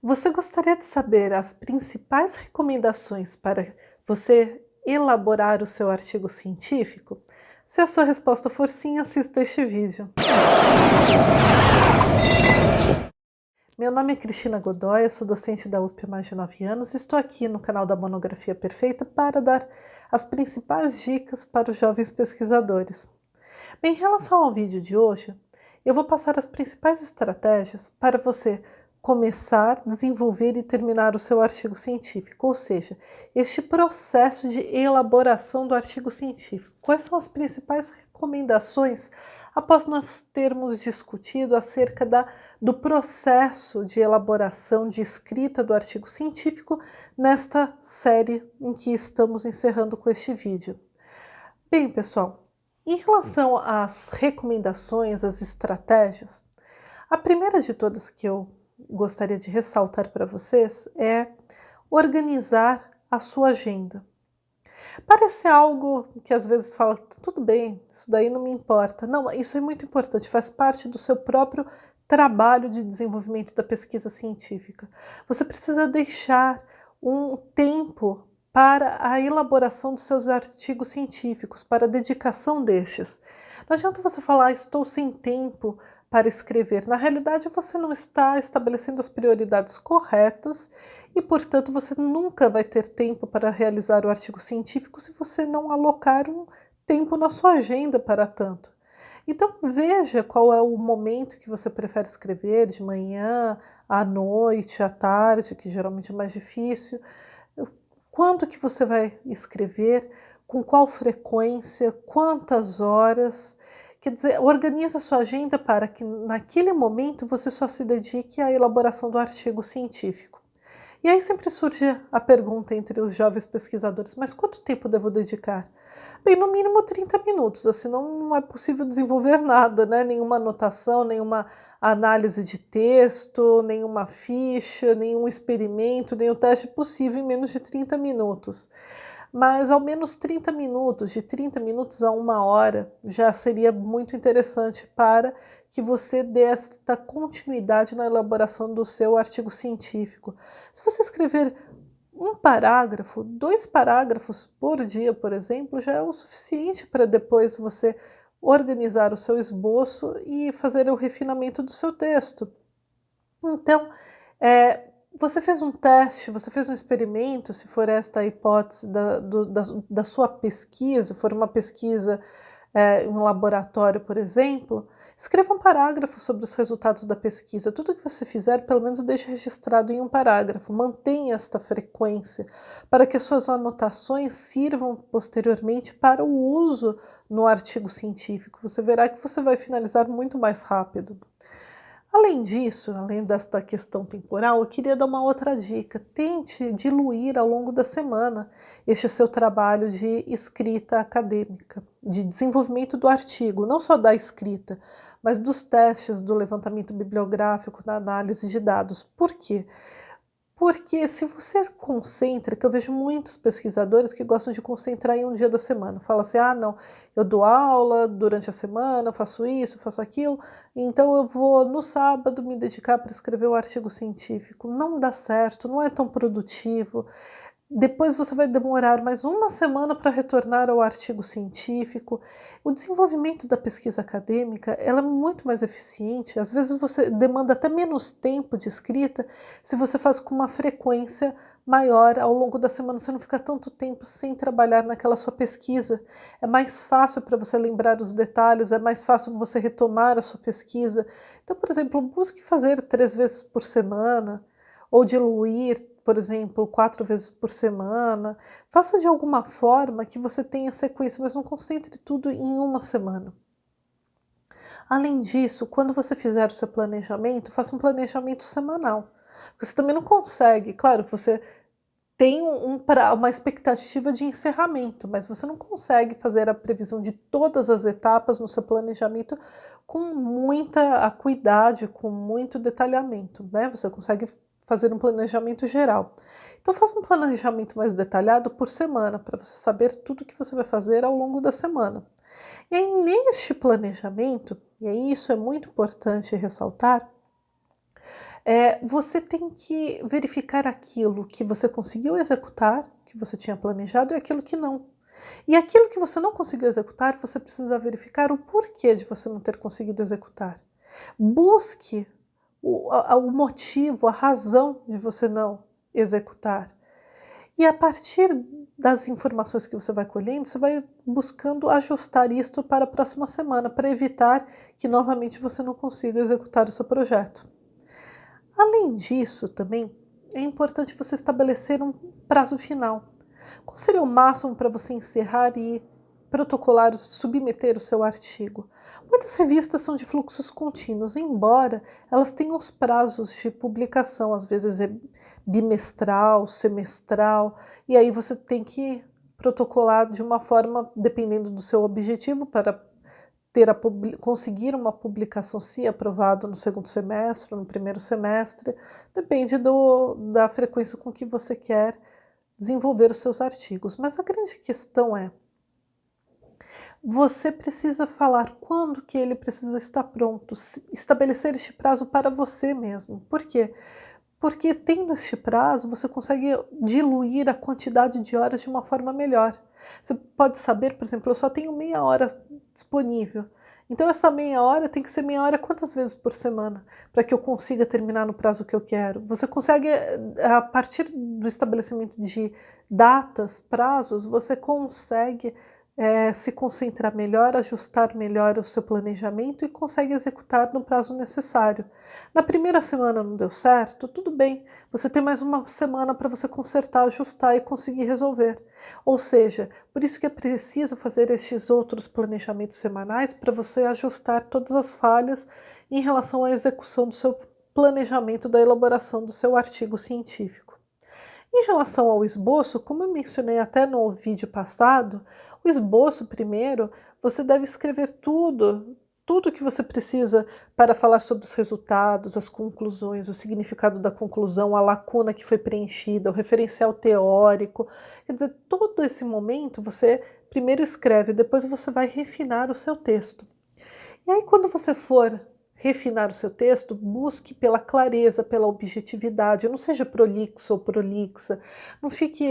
Você gostaria de saber as principais recomendações para você elaborar o seu artigo científico? Se a sua resposta for sim, assista este vídeo. Meu nome é Cristina Godoy, eu sou docente da USP há mais de 9 anos e estou aqui no canal da Monografia Perfeita para dar as principais dicas para os jovens pesquisadores. Bem, em relação ao vídeo de hoje, eu vou passar as principais estratégias para você começar, desenvolver e terminar o seu artigo científico, ou seja, este processo de elaboração do artigo científico. Quais são as principais recomendações após nós termos discutido acerca do processo de elaboração, de escrita do artigo científico nesta série em que estamos encerrando com este vídeo? Bem, pessoal, em relação às recomendações, às estratégias, a primeira de todas que eu gostaria de ressaltar para vocês é organizar a sua agenda. Parece algo que às vezes fala, tudo bem, isso daí não me importa. Não, isso é muito importante, faz parte do seu próprio trabalho de desenvolvimento da pesquisa científica. Você precisa deixar um tempo para a elaboração dos seus artigos científicos, para a dedicação destes. Não adianta você falar, estou sem tempo para escrever. Na realidade, você não está estabelecendo as prioridades corretas e, portanto, você nunca vai ter tempo para realizar o artigo científico se você não alocar um tempo na sua agenda para tanto. Então, veja qual é o momento que você prefere escrever, de manhã, à noite, à tarde, que geralmente é mais difícil. Quando que você vai escrever, com qual frequência, quantas horas. Quer dizer, organize a sua agenda para que naquele momento você só se dedique à elaboração do artigo científico. E aí sempre surge a pergunta entre os jovens pesquisadores, mas quanto tempo devo dedicar? Bem, no mínimo 30 minutos, assim não é possível desenvolver nada, né? Nenhuma anotação, nenhuma análise de texto, nenhuma ficha, nenhum experimento, nenhum teste possível em menos de 30 minutos. Mas ao menos 30 minutos, de 30 minutos a 1 hora, já seria muito interessante para que você dê esta continuidade na elaboração do seu artigo científico. Se você escrever um parágrafo, 2 parágrafos por dia, por exemplo, já é o suficiente para depois você organizar o seu esboço e fazer o refinamento do seu texto. Então, você fez um teste, você fez um experimento, se for esta a hipótese da sua pesquisa, for uma pesquisa em um laboratório, por exemplo, escreva um parágrafo sobre os resultados da pesquisa. Tudo que você fizer, pelo menos deixe registrado em um parágrafo. Mantenha esta frequência para que as suas anotações sirvam posteriormente para o uso no artigo científico. Você verá que você vai finalizar muito mais rápido. Além disso, além desta questão temporal, eu queria dar uma outra dica. Tente diluir ao longo da semana este seu trabalho de escrita acadêmica, de desenvolvimento do artigo, não só da escrita, mas dos testes, do levantamento bibliográfico, da análise de dados. Por quê? Porque se você concentra, que eu vejo muitos pesquisadores que gostam de concentrar em um dia da semana. Fala assim, ah não, eu dou aula durante a semana, faço isso, faço aquilo, então eu vou no sábado me dedicar para escrever o artigo científico. Não dá certo, não é tão produtivo. Depois você vai demorar mais 1 semana para retornar ao artigo científico. O desenvolvimento da pesquisa acadêmica, ela é muito mais eficiente. Às vezes você demanda até menos tempo de escrita se você faz com uma frequência maior ao longo da semana. Você não fica tanto tempo sem trabalhar naquela sua pesquisa. É mais fácil para você lembrar os detalhes, é mais fácil você retomar a sua pesquisa. Então, por exemplo, busque fazer 3 vezes por semana, ou diluir, por exemplo, 4 vezes por semana. Faça de alguma forma que você tenha sequência, mas não concentre tudo em 1 semana. Além disso, quando você fizer o seu planejamento, faça um planejamento semanal. Você também não consegue, claro, você tem uma expectativa de encerramento, mas você não consegue fazer a previsão de todas as etapas no seu planejamento com muita acuidade, com muito detalhamento, né? Você consegue fazer um planejamento geral. Então faça um planejamento mais detalhado por semana, para você saber tudo que você vai fazer ao longo da semana. E aí neste planejamento, e aí isso é muito importante ressaltar, Você tem que verificar aquilo que você conseguiu executar, que você tinha planejado, e aquilo que não. E aquilo que você não conseguiu executar, você precisa verificar o porquê de você não ter conseguido executar. Busque o motivo, a razão de você não executar. E a partir das informações que você vai colhendo, você vai buscando ajustar isto para a próxima semana, para evitar que novamente você não consiga executar o seu projeto. Além disso, também é importante você estabelecer um prazo final. Qual seria o máximo para você encerrar e protocolar, submeter o seu artigo? Muitas revistas são de fluxos contínuos, embora elas tenham os prazos de publicação, às vezes é bimestral, semestral, e aí você tem que protocolar de uma forma, dependendo do seu objetivo, para conseguir uma publicação, se aprovado no segundo semestre, no primeiro semestre, depende da frequência com que você quer desenvolver os seus artigos. Mas a grande questão é, você precisa falar quando que ele precisa estar pronto, estabelecer este prazo para você mesmo. Por quê? Porque tendo este prazo, você consegue diluir a quantidade de horas de uma forma melhor. Você pode saber, por exemplo, eu só tenho meia hora disponível. Então essa meia hora tem que ser meia hora quantas vezes por semana, para que eu consiga terminar no prazo que eu quero. Você consegue, a partir do estabelecimento de datas, prazos, você consegue se concentrar melhor, ajustar melhor o seu planejamento e consegue executar no prazo necessário. Na primeira semana não deu certo, tudo bem, você tem mais uma semana para você consertar, ajustar e conseguir resolver. Ou seja, por isso que é preciso fazer estes outros planejamentos semanais para você ajustar todas as falhas em relação à execução do seu planejamento da elaboração do seu artigo científico. Em relação ao esboço, como eu mencionei até no vídeo passado, o esboço primeiro, você deve escrever tudo que você precisa para falar sobre os resultados, as conclusões, o significado da conclusão, a lacuna que foi preenchida, o referencial teórico. Quer dizer, todo esse momento você primeiro escreve, depois você vai refinar o seu texto. E aí quando você for refinar o seu texto, busque pela clareza, pela objetividade, não seja prolixo ou prolixa, não fique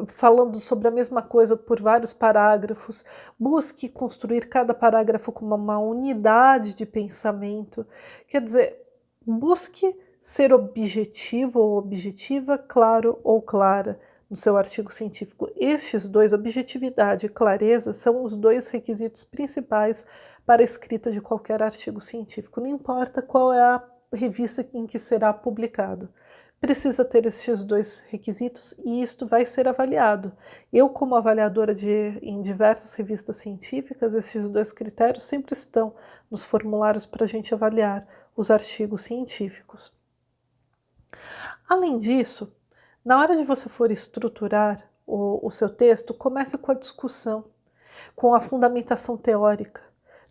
falando sobre a mesma coisa por vários parágrafos, busque construir cada parágrafo como uma unidade de pensamento, quer dizer, busque ser objetivo ou objetiva, claro ou clara no seu artigo científico. Estes dois, objetividade e clareza, são os dois requisitos principais para a escrita de qualquer artigo científico, não importa qual é a revista em que será publicado. Precisa ter estes dois requisitos e isto vai ser avaliado. Eu, como avaliadora em diversas revistas científicas, estes dois critérios sempre estão nos formulários para a gente avaliar os artigos científicos. Além disso, na hora de você for estruturar o seu texto, comece com a discussão, com a fundamentação teórica.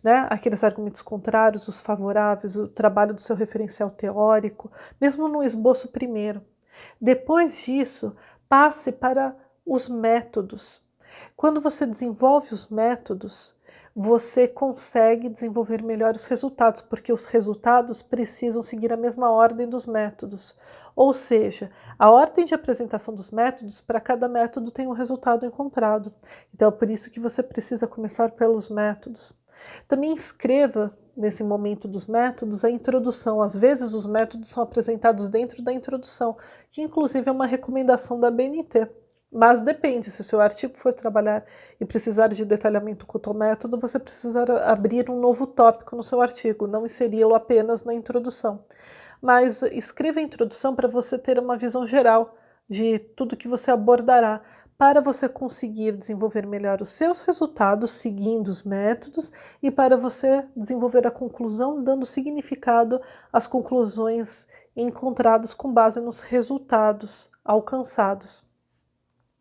Né? Aqueles argumentos contrários, os favoráveis, o trabalho do seu referencial teórico, mesmo no esboço primeiro. Depois disso, passe para os métodos. Quando você desenvolve os métodos, você consegue desenvolver melhor os resultados, porque os resultados precisam seguir a mesma ordem dos métodos. Ou seja, a ordem de apresentação dos métodos, para cada método tem um resultado encontrado. Então é por isso que você precisa começar pelos métodos. Também escreva, nesse momento dos métodos, a introdução. Às vezes os métodos são apresentados dentro da introdução, que inclusive é uma recomendação da BNT. Mas depende, se o seu artigo for trabalhar e precisar de detalhamento quanto ao método, você precisará abrir um novo tópico no seu artigo, não inseri-lo apenas na introdução. Mas escreva a introdução para você ter uma visão geral de tudo que você abordará, para você conseguir desenvolver melhor os seus resultados seguindo os métodos e para você desenvolver a conclusão dando significado às conclusões encontradas com base nos resultados alcançados.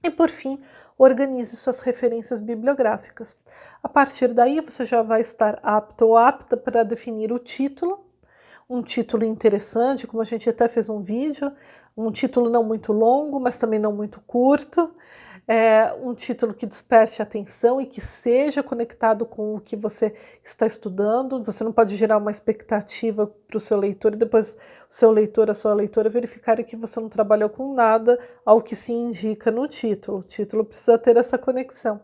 E por fim, organize suas referências bibliográficas. A partir daí você já vai estar apto ou apta para definir o título, um título interessante, como a gente até fez um vídeo, um título não muito longo, mas também não muito curto, Um título que desperte a atenção e que seja conectado com o que você está estudando. Você não pode gerar uma expectativa para o seu leitor e depois o seu leitor, a sua leitora verificarem que você não trabalhou com nada ao que se indica no título. O título precisa ter essa conexão.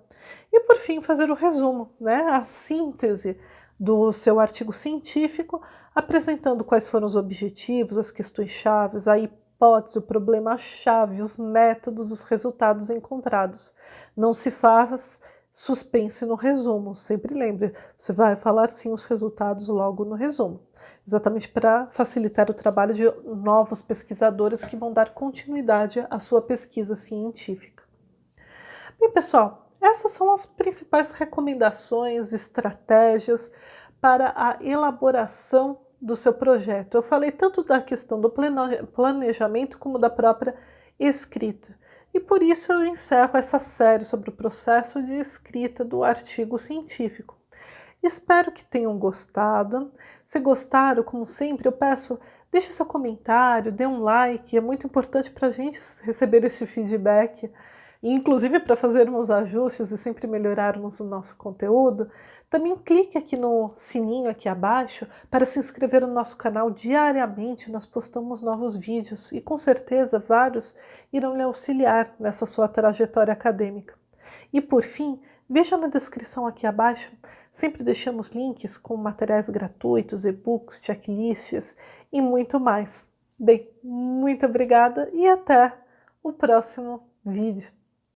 E por fim, fazer o resumo, né? A síntese do seu artigo científico, apresentando quais foram os objetivos, as questões chaves, a hipótese, o problema-chave, os métodos, os resultados encontrados. Não se faz suspense no resumo, sempre lembre, você vai falar sim os resultados logo no resumo, exatamente para facilitar o trabalho de novos pesquisadores que vão dar continuidade à sua pesquisa científica. Bem, pessoal, essas são as principais recomendações, estratégias para a elaboração do seu projeto. Eu falei tanto da questão do planejamento como da própria escrita. E por isso eu encerro essa série sobre o processo de escrita do artigo científico. Espero que tenham gostado. Se gostaram, como sempre, eu peço, deixe seu comentário, dê um like, é muito importante para a gente receber esse feedback. E, inclusive, para fazermos ajustes e sempre melhorarmos o nosso conteúdo, também clique aqui no sininho aqui abaixo para se inscrever no nosso canal diariamente. Nós postamos novos vídeos e com certeza vários irão lhe auxiliar nessa sua trajetória acadêmica. E por fim, veja na descrição aqui abaixo, sempre deixamos links com materiais gratuitos, e-books, checklists e muito mais. Bem, muito obrigada e até o próximo vídeo.